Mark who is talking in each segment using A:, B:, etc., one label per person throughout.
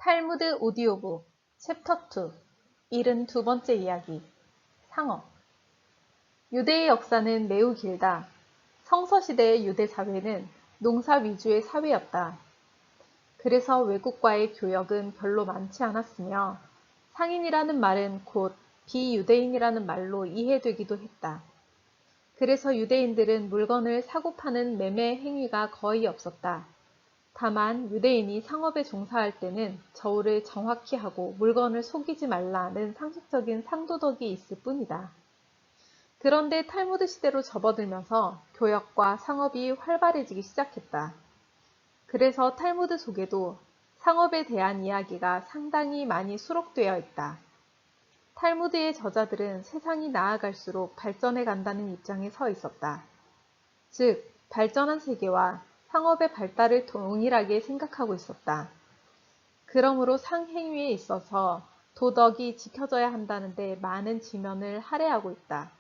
A: 탈무드 오디오북 챕터 2 72번째 이야기 상어 유대의 역사는 매우 길다. 성서시대의 유대 사회는 농사 위주의 사회였다. 그래서 외국과의 교역은 별로 많지 않았으며 상인이라는 말은 곧 비유대인이라는 말로 이해되기도 했다. 그래서 유대인들은 물건을 사고 파는 매매 행위가 거의 없었다. 다만 유대인이 상업에 종사할 때는 저울을 정확히 하고 물건을 속이지 말라는 상식적인 상도덕이 있을 뿐이다. 그런데 탈무드 시대로 접어들면서 교역과 상업이 활발해지기 시작했다. 그래서 탈무드 속에도 상업에 대한 이야기가 상당히 많이 수록되어 있다. 탈무드의 저자들은 세상이 나아갈수록 발전해 간다는 입장에 서 있었다. 즉, 발전한 세계와 상업의 발달을 동일하게 생각하고 있었다. 그러므로 상행위에 있어서 도덕이 지켜져야 한다는데 많은 지면을 할애하고 있다.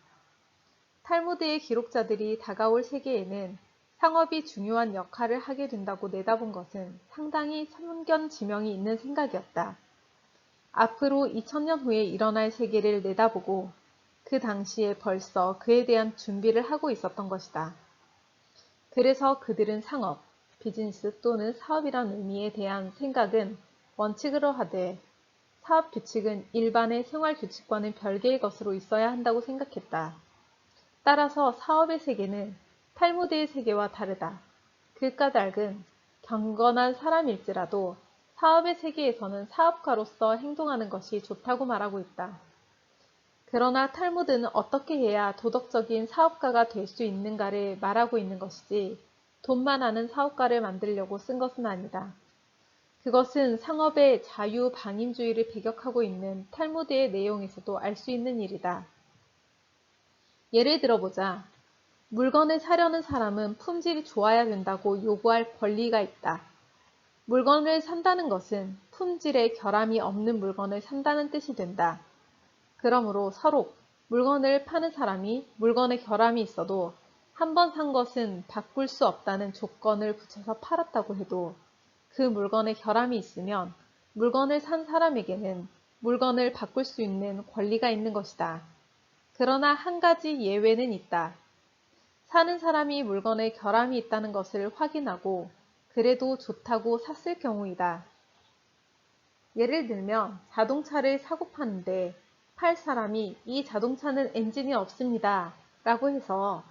A: 탈무드의 기록자들이 다가올 세계에는 상업이 중요한 역할을 하게 된다고 내다본 것은 상당히 선견지명이 있는 생각이었다. 앞으로 2000년 후에 일어날 세계를 내다보고 그 당시에 벌써 그에 대한 준비를 하고 있었던 것이다. 그래서 그들은 상업, 비즈니스 또는 사업이란 의미에 대한 생각은 원칙으로 하되 사업 규칙은 일반의 생활 규칙과는 별개의 것으로 있어야 한다고 생각했다. 따라서 사업의 세계는 탈무드의 세계와 다르다. 그 까닭은 경건한 사람일지라도 사업의 세계에서는 사업가로서 행동하는 것이 좋다고 말하고 있다. 그러나 탈무드는 어떻게 해야 도덕적인 사업가가 될 수 있는가를 말하고 있는 것이지 돈만 하는 사업가를 만들려고 쓴 것은 아니다. 그것은 상업의 자유방임주의를 배격하고 있는 탈무드의 내용에서도 알 수 있는 일이다. 예를 들어보자. 물건을 사려는 사람은 품질이 좋아야 된다고 요구할 권리가 있다. 물건을 산다는 것은 품질에 결함이 없는 물건을 산다는 뜻이 된다. 그러므로 서로 물건을 파는 사람이 물건에 결함이 있어도 한 번 산 것은 바꿀 수 없다는 조건을 붙여서 팔았다고 해도 그 물건에 결함이 있으면 물건을 산 사람에게는 물건을 바꿀 수 있는 권리가 있는 것이다. 그러나 한 가지 예외는 있다. 사는 사람이 물건에 결함이 있다는 것을 확인하고 그래도 좋다고 샀을 경우이다. 예를 들면 자동차를 사고 파는데 팔 사람이 이 자동차는 엔진이 없습니다 라고 해서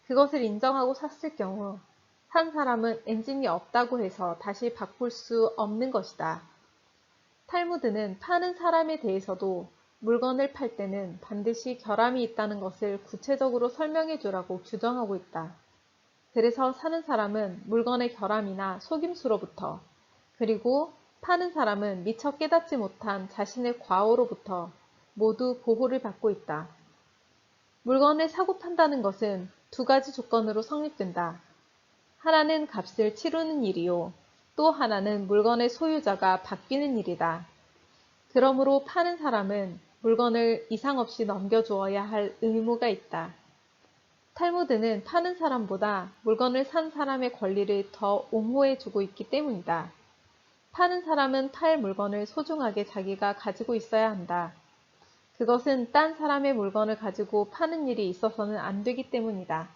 A: 그것을 인정하고 샀을 경우 산 사람은 엔진이 없다고 해서 다시 바꿀 수 없는 것이다. 탈무드는 파는 사람에 대해서도 물건을 팔 때는 반드시 결함이 있다는 것을 구체적으로 설명해 주라고 규정하고 있다. 그래서 사는 사람은 물건의 결함이나 속임수로부터 그리고 파는 사람은 미처 깨닫지 못한 자신의 과오로부터 모두 보호를 받고 있다. 물건을 사고 판다는 것은 두 가지 조건으로 성립된다. 하나는 값을 치르는 일이요. 또 하나는 물건의 소유자가 바뀌는 일이다. 그러므로 파는 사람은 물건을 이상 없이 넘겨주어야 할 의무가 있다. 탈무드는 파는 사람보다 물건을 산 사람의 권리를 더 옹호해 주고 있기 때문이다. 파는 사람은 팔 물건을 소중하게 자기가 가지고 있어야 한다. 그것은 딴 사람의 물건을 가지고 파는 일이 있어서는 안 되기 때문이다.